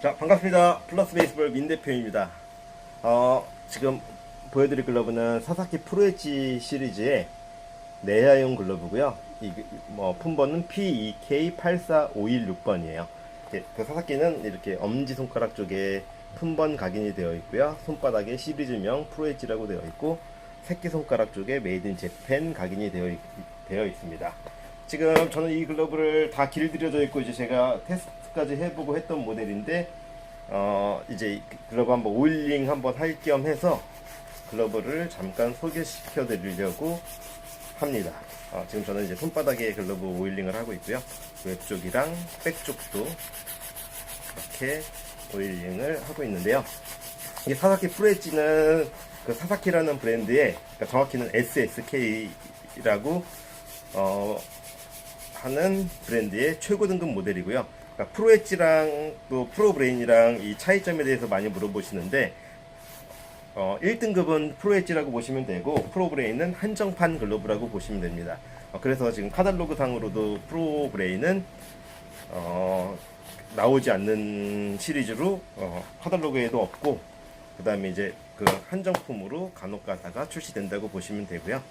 자, 반갑습니다. 플러스 베이스볼 민 대표입니다. 지금 보여드릴 글러브는 사사키 프로엣지 시리즈의 내야용 글러브고요. 품번은 PEK84516번이에요. 그 사사키는 이렇게 엄지손가락 쪽에 품번 각인이 되어 있고요. 손바닥에 시리즈명 프로엣지라고 되어 있고, 새끼손가락 쪽에 메이드 인 재팬 각인이 되어 있습니다. 지금 저는 이 글러브를 다 길들여져 있고, 이제 제가 테스트까지 해보고 했던 모델인데, 이제 글러브 한번 오일링 한번 할 겸 해서 글러브를 잠깐 소개시켜 드리려고 합니다. 지금 저는 이제 손바닥에 글러브 오일링을 하고 있고요. 왼쪽이랑 백쪽도 이렇게 오일링을 하고 있는데요. 이 사사키 프로엣지는 그 사사키라는 브랜드의, 그러니까 정확히는 SSK라고 하는 브랜드의 최고 등급 모델이고요. 그러니까 프로엣지랑 또 프로브레인이랑 이 차이점에 대해서 많이 물어보시는데, 1등급은 프로엣지라고 보시면 되고, 프로브레인은 한정판 글러브라고 보시면 됩니다. 그래서 지금 카탈로그 상으로도 프로브레인은 나오지 않는 시리즈로 카탈로그에도 없고, 그 다음에 이제 그 한정품으로 간혹 가다가 출시된다고 보시면 되고요.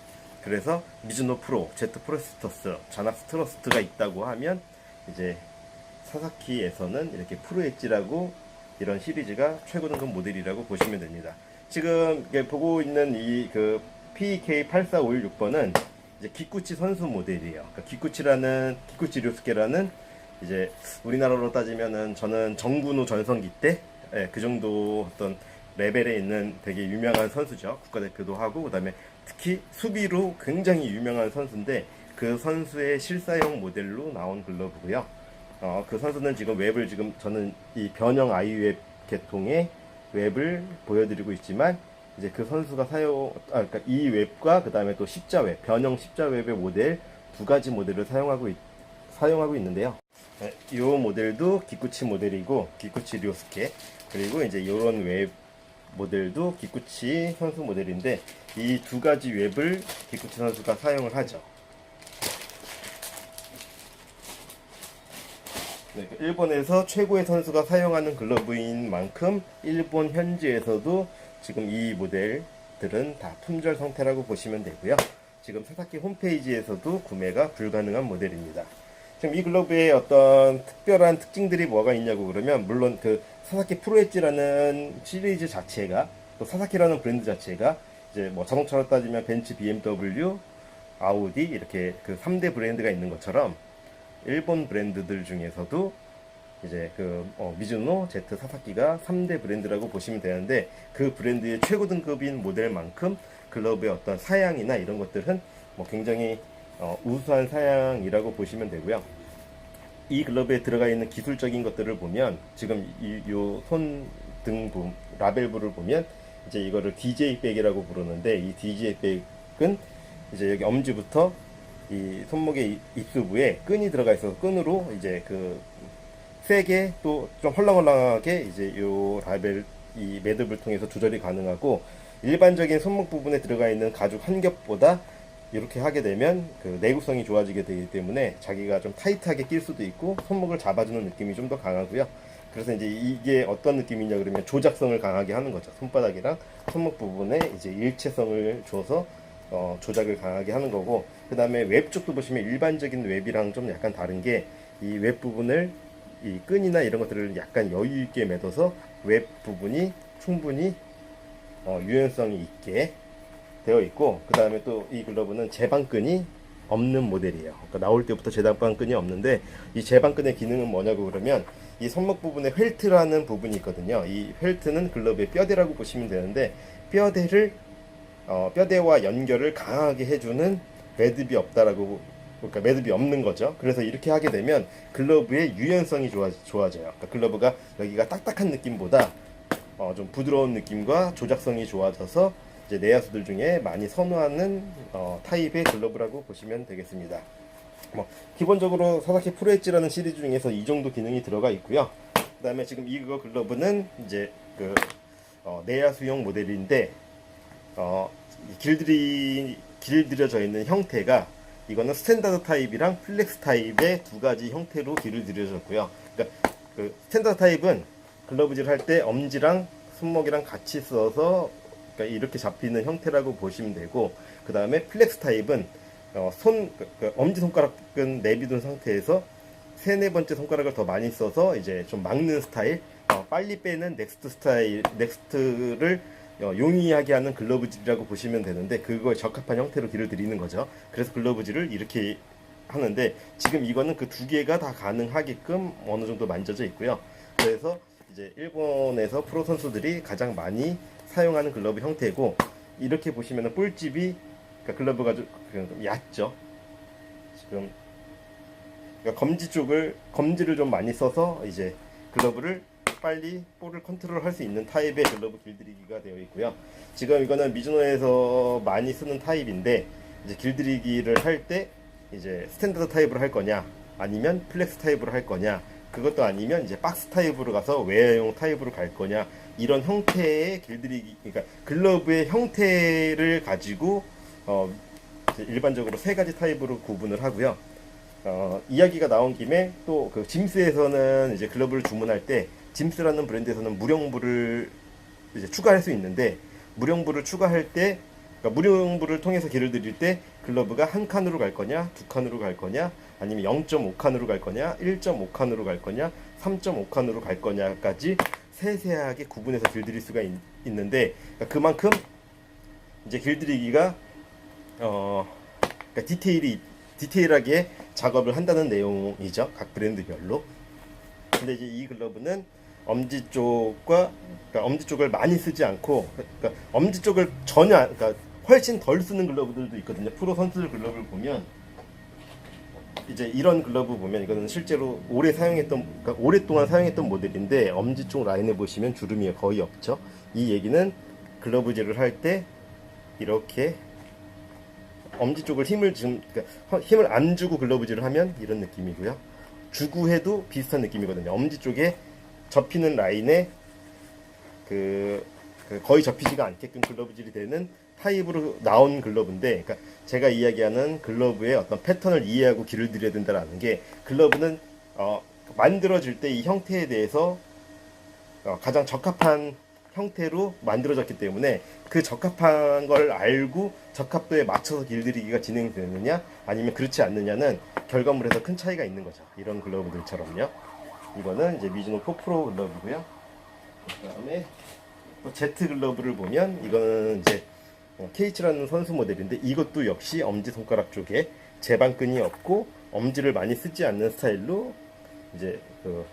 그래서 미즈노 프로, 제트 프로스터스, 자낙스 트러스트가 있다고 하면 이제 사사키에서는 이렇게 프로엣지라고 이런 시리즈가 최고 등급 모델이라고 보시면 됩니다. 지금 보고 있는 이 그 PEK84516번은 이제 기쿠치 선수 모델이에요. 그러니까 기쿠치 료스케라는, 이제 우리나라로 따지면은 저는 정근우 전성기 때 그 정도 어떤 레벨에 있는 되게 유명한 선수죠. 국가대표도 하고, 그 다음에 특히 수비로 굉장히 유명한 선수인데, 그 선수의 실사용 모델로 나온 글러브고요. 그 선수는 지금 웹을, 지금 저는 이 변형 아이웹 계통의 웹을 보여드리고 있지만, 이제 그 선수가 그러니까 이 웹과 그 다음에 또 십자웹, 변형 십자웹의 모델 두 가지 모델을 사용하고 있는데요. 이 모델도 기쿠치 모델이고, 기쿠치 료스케, 그리고 이제 이런 웹 모델도 기쿠치 선수 모델인데, 이 두 가지 웹을 기쿠치 선수가 사용을 하죠. 네, 일본에서 최고의 선수가 사용하는 글러브인 만큼 일본 현지에서도 지금 이 모델들은 다 품절 상태라고 보시면 되고요. 지금 사사키 홈페이지에서도 구매가 불가능한 모델입니다. 지금 이 글러브의 어떤 특별한 특징들이 뭐가 있냐고 그러면, 물론 그 사사키 프로엣지라는 시리즈 자체가, 또 사사키라는 브랜드 자체가 이제 뭐 자동차로 따지면 벤츠, BMW, 아우디 이렇게 그 3대 브랜드가 있는 것처럼, 일본 브랜드들 중에서도 이제 미즈노, 제트, 사사키가 3대 브랜드라고 보시면 되는데, 그 브랜드의 최고 등급인 모델만큼 글러브의 어떤 사양이나 이런 것들은 뭐 굉장히 우수한 사양이라고 보시면 되고요. 이 글러브에 들어가 있는 기술적인 것들을 보면, 지금 요 손 등부 라벨부를 보면, 이제 이거를 DJ 백이라고 부르는데, 이 DJ 백은 이제 여기 엄지부터 이 손목의 입수부에 끈이 들어가 있어서, 끈으로 이제 세게 또 좀 헐렁헐렁하게 이제 요 라벨, 이 매듭을 통해서 조절이 가능하고, 일반적인 손목 부분에 들어가 있는 가죽 한 겹보다 이렇게 하게 되면 그 내구성이 좋아지게 되기 때문에 자기가 좀 타이트하게 낄 수도 있고, 손목을 잡아주는 느낌이 좀 더 강하고요. 그래서 이제 이게 어떤 느낌이냐 그러면, 조작성을 강하게 하는 거죠. 손바닥이랑 손목 부분에 이제 일체성을 줘서 조작을 강하게 하는 거고, 그 다음에 웹 쪽도 보시면 일반적인 웹이랑 좀 약간 다른 게, 이 웹 부분을, 이 끈이나 이런 것들을 약간 여유 있게 매둬서 웹 부분이 충분히 유연성이 있게 되어 있고, 그 다음에 또 이 글러브는 제방끈이 없는 모델이에요. 그러니까 나올 때부터 제방끈이 없는데, 이 제방끈의 기능은 뭐냐고 그러면, 이 손목 부분에 펠트라는 부분이 있거든요. 이 펠트는 글러브의 뼈대라고 보시면 되는데, 뼈대와 연결을 강하게 해주는 매듭이 없다라고, 그러니까 매듭이 없는 거죠. 그래서 이렇게 하게 되면 글러브의 유연성이 좋아져요. 그러니까 글러브가 여기가 딱딱한 느낌보다 좀 부드러운 느낌과 조작성이 좋아져서 이제 내야수들 중에 많이 선호하는 타입의 글러브라고 보시면 되겠습니다. 기본적으로 사사키 프로엣지라는 시리즈 중에서 이 정도 기능이 들어가 있고요. 그 다음에 지금 이거 글러브는 이제 내야수용 모델인데, 길들여져 있는 형태가, 이거는 스탠다드 타입이랑 플렉스 타입의 두 가지 형태로 길을 들여졌고요. 그러니까 그 스탠다드 타입은 글러브질 할 때 엄지랑 손목이랑 같이 써서 그러니까 이렇게 잡히는 형태라고 보시면 되고, 그 다음에 플렉스 타입은 엄지 손가락은 내비둔 상태에서 세네 번째 손가락을 더 많이 써서 이제 좀 막는 스타일, 빨리 빼는 넥스트를 용이하게 하는 글러브질이라고 보시면 되는데, 그거에 적합한 형태로 길을 들이는 거죠. 그래서 글러브질을 이렇게 하는데, 지금 이거는 그 두 개가 다 가능하게끔 어느 정도 만져져 있고요. 그래서 이제 일본에서 프로 선수들이 가장 많이 사용하는 글러브 형태고, 이렇게 보시면은 볼집이, 그러니까 글러브가 좀 얕죠. 지금 그러니까 검지를 좀 많이 써서 이제 글러브를 빨리 볼을 컨트롤할 수 있는 타입의 글러브 길들이기가 되어 있고요. 지금 이거는 미즈노에서 많이 쓰는 타입인데, 이제 길들이기를 할 때 이제 스탠다드 타입으로 할 거냐, 아니면 플렉스 타입으로 할 거냐, 그것도 아니면 이제 박스 타입으로 가서 웨어용 타입으로 갈 거냐, 이런 형태의 길들이기, 그러니까 글러브의 형태를 가지고 일반적으로 세 가지 타입으로 구분을 하고요. 이야기가 나온 김에 또 그 짐스에서는 이제 글러브를 주문할 때, 짐스라는 브랜드에서는 무령부를 이제 추가할 수 있는데, 무령부를 추가할 때, 그러니까 무령부를 통해서 길을 들일 때 글러브가 한 칸으로 갈 거냐, 두 칸으로 갈 거냐, 아니면 0.5칸으로 갈 거냐, 1.5칸으로 갈 거냐, 3.5칸으로 갈 거냐까지 세세하게 구분해서 길들일 수가 있는데, 그러니까 그만큼 이제 길들이기가 그러니까 디테일하게 작업을 한다는 내용이죠. 각 브랜드별로. 근데 이제 이 글러브는 엄지 쪽과, 그러니까 엄지 쪽을 많이 쓰지 않고, 그러니까 엄지 쪽을 전혀, 그러니까 훨씬 덜 쓰는 글러브들도 있거든요. 프로 선수들 글러브를 보면, 이제 이런 글러브 보면, 이거는 실제로 그러니까 오랫동안 사용했던 모델인데, 엄지 쪽 라인에 보시면 주름이 거의 없죠. 이 얘기는 글러브질을 할 때 이렇게 엄지 쪽을 그러니까 힘을 안 주고 글러브질을 하면 이런 느낌이고요. 주고 해도 비슷한 느낌이거든요. 엄지 쪽에 접히는 라인에 거의 접히지가 않게끔 글러브질이 되는 타입으로 나온 글러브인데, 그러니까 제가 이야기하는 글러브의 어떤 패턴을 이해하고 길을 들여야 된다라는 게, 글러브는 만들어질 때 이 형태에 대해서 가장 적합한 형태로 만들어졌기 때문에, 그 적합한 걸 알고 적합도에 맞춰서 길들이기가 진행되느냐 아니면 그렇지 않느냐는 결과물에서 큰 차이가 있는 거죠. 이런 글러브들처럼요. 이거는 이제 미즈노 4 프로 글러브고요. 그 다음에 또 Z 글러브를 보면, 이거는 이제 K7라는 선수 모델인데, 이것도 역시 엄지손가락 쪽에 제방끈이 없고 엄지를 많이 쓰지 않는 스타일로 이제 그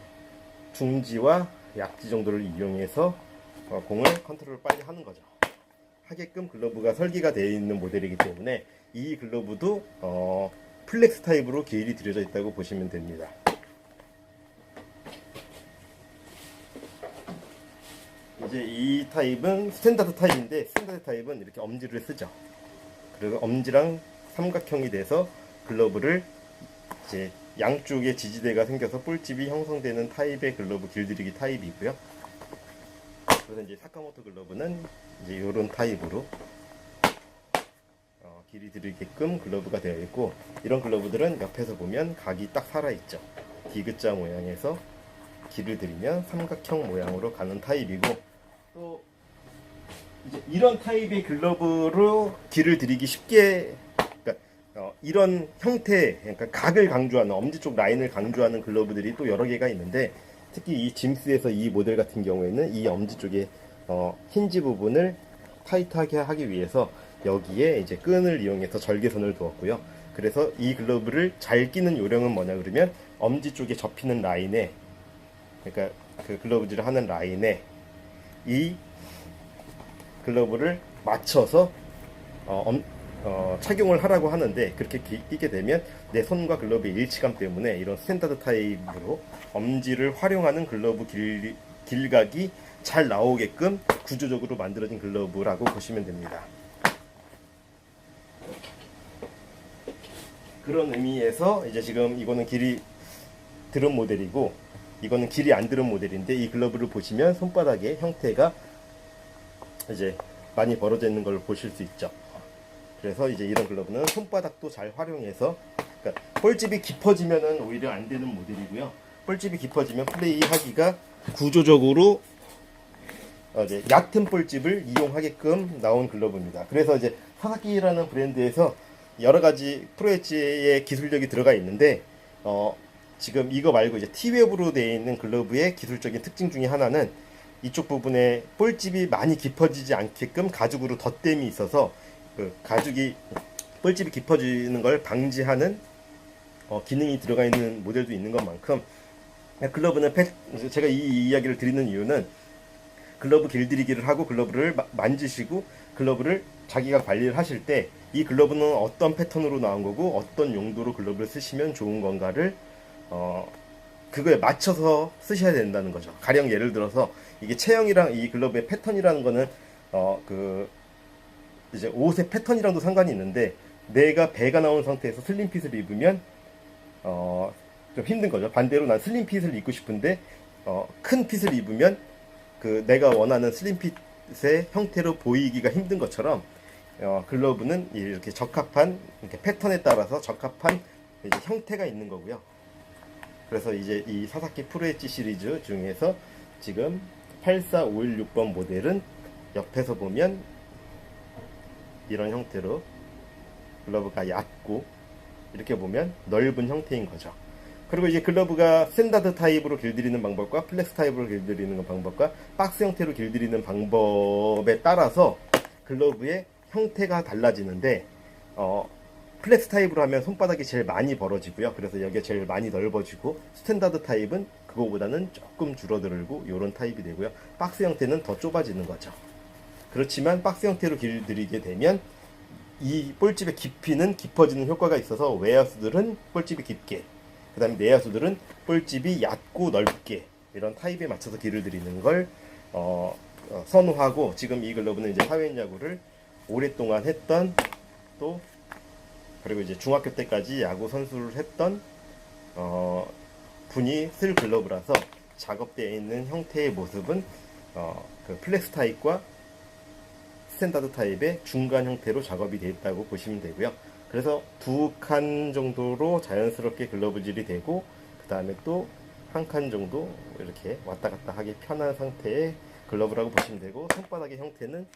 중지와 약지 정도를 이용해서 공을 컨트롤 빨리 하는 거죠. 하게끔 글러브가 설계가 되어 있는 모델이기 때문에, 이 글러브도 플렉스 타입으로 길이 들여져 있다고 보시면 됩니다. 이제 이 타입은 스탠다드 타입인데, 스탠다드 타입은 이렇게 엄지를 쓰죠. 그리고 엄지랑 삼각형이 돼서 글러브를 이제 양쪽에 지지대가 생겨서 볼집이 형성되는 타입의 글러브 길들이기 타입이고요. 그래서 이제 사카모토 글러브는 이제 이런 타입으로 길이 들이게끔 글러브가 되어 있고, 이런 글러브들은 옆에서 보면 각이 딱 살아있죠. 디귿자 모양에서 길을 들이면 삼각형 모양으로 가는 타입이고, 또 이제 이런 타입의 글러브로 길을 들이기 쉽게, 그러니까 이런 형태, 그러니까 각을 강조하는, 엄지 쪽 라인을 강조하는 글러브들이 또 여러 개가 있는데, 특히 이 짐스에서 이 모델 같은 경우에는 이 엄지 쪽에 힌지 부분을 타이트하게 하기 위해서 여기에 이제 끈을 이용해서 절개선을 두었고요. 그래서 이 글러브를 잘 끼는 요령은 뭐냐 그러면, 엄지 쪽에 접히는 라인에, 그러니까 그 글러브질을 하는 라인에 이 글러브를 맞춰서 착용을 하라고 하는데, 그렇게 끼게 되면 내 손과 글러브의 일치감 때문에 이런 스탠다드 타입으로 엄지를 활용하는 글러브 길각이 잘 나오게끔 구조적으로 만들어진 글러브라고 보시면 됩니다. 그런 의미에서 이제 지금 이거는 길이 들은 모델이고, 이거는 길이 안 들은 모델인데, 이 글러브를 보시면 손바닥의 형태가 이제 많이 벌어져 있는 걸 보실 수 있죠. 그래서 이제 이런 글러브는 손바닥도 잘 활용해서, 그러니까 볼집이 깊어지면은 오히려 안 되는 모델이고요. 볼집이 깊어지면 플레이 하기가 구조적으로 이제 얕은 볼집을 이용하게끔 나온 글러브입니다. 그래서 이제 사사키라는 브랜드에서 여러 가지 프로엣지의 기술력이 들어가 있는데 지금 이거 말고 이제 T웹으로 되어 있는 글러브의 기술적인 특징 중에 하나는 이쪽 부분에 볼집이 많이 깊어지지 않게끔 가죽으로 덧댐이 있어서 그 가죽이 볼집이 깊어지는 걸 방지하는 기능이 들어가 있는 모델도 있는 것만큼 글러브는 제가 이 이야기를 드리는 이유는 글러브 길들이기를 하고 글러브를 만지시고 글러브를 자기가 관리를 하실 때 이 글러브는 어떤 패턴으로 나온 거고 어떤 용도로 글러브를 쓰시면 좋은 건가를 그거에 맞춰서 쓰셔야 된다는 거죠. 가령 예를 들어서 이게 체형이랑 이 글러브의 패턴이라는 거는 그 이제 옷의 패턴이랑도 상관이 있는데 내가 배가 나온 상태에서 슬림핏을 입으면 좀 힘든 거죠. 반대로 난 슬림핏을 입고 싶은데 큰 핏을 입으면 그 내가 원하는 슬림핏의 형태로 보이기가 힘든 것처럼 글러브는 이렇게 적합한 이렇게 패턴에 따라서 적합한 이제 형태가 있는 거고요. 그래서 이제 이 사사키 프로엣지 시리즈 중에서 지금 84516번 모델은 옆에서 보면 이런 형태로 글러브가 얕고 이렇게 보면 넓은 형태인 거죠. 그리고 이제 글러브가 스탠다드 타입으로 길들이는 방법과 플렉스 타입으로 길들이는 방법과 박스 형태로 길들이는 방법에 따라서 글러브의 형태가 달라지는데 플렉스 타입으로 하면 손바닥이 제일 많이 벌어지고요. 그래서 여기가 제일 많이 넓어지고 스탠다드 타입은 그거보다는 조금 줄어들고 이런 타입이 되고요. 박스 형태는 더 좁아지는 거죠. 그렇지만 박스 형태로 길들이게 되면 이 볼집의 깊이는 깊어지는 효과가 있어서 외야수들은 볼집이 깊게, 그 다음에 내야수들은 볼집이 얕고 넓게 이런 타입에 맞춰서 길을 들이는 걸 선호하고, 지금 이 글러브는 이제 사회인 야구를 오랫동안 했던, 또 그리고 이제 중학교 때까지 야구 선수를 했던 분이 쓸 글러브라서 작업되어 있는 형태의 모습은 그 플렉스 타입과 스탠다드 타입의 중간 형태로 작업이 되어 있다고 보시면 되고요. 그래서 두 칸 정도로 자연스럽게 글러브질이 되고, 그 다음에 또 한 칸 정도 이렇게 왔다 갔다 하기 편한 상태의 글러브라고 보시면 되고, 손바닥의 형태는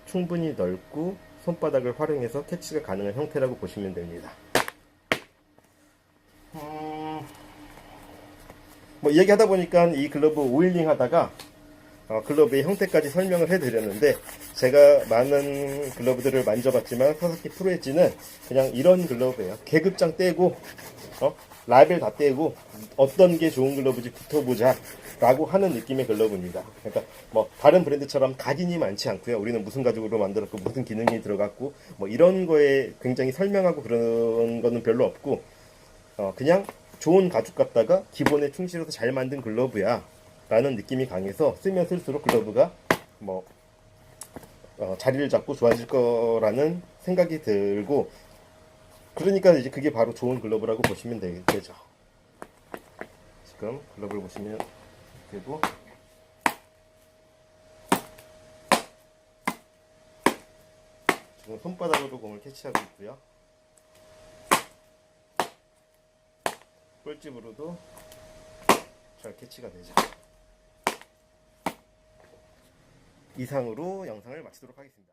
충분히 넓고 손바닥을 활용해서 캐치가 가능한 형태라고 보시면 됩니다. 뭐 얘기하다 보니까 이 글러브 오일링 하다가 글러브의 형태까지 설명을 해드렸는데, 제가 많은 글러브들을 만져봤지만 사사키 프로엣지는 그냥 이런 글러브예요. 계급장 떼고 라벨 다 떼고 어떤 게 좋은 글러브인지 붙어보자 라고 하는 느낌의 글러브입니다. 그러니까 뭐 다른 브랜드처럼 각인이 많지 않고요. 우리는 무슨 가죽으로 만들었고 무슨 기능이 들어갔고 뭐 이런 거에 굉장히 설명하고 그런 거는 별로 없고, 그냥 좋은 가죽 갖다가 기본에 충실해서 잘 만든 글러브야 라는 느낌이 강해서 쓰면 쓸수록 글러브가 뭐 자리를 잡고 좋아질 거라는 생각이 들고, 그러니까 이제 그게 바로 좋은 글러브라고 보시면 되죠. 지금 글러브를 보시면 되고, 지금 손바닥으로 공을 캐치하고 있고요. 볼집으로도 잘 캐치가 되죠. 이상으로 영상을 마치도록 하겠습니다.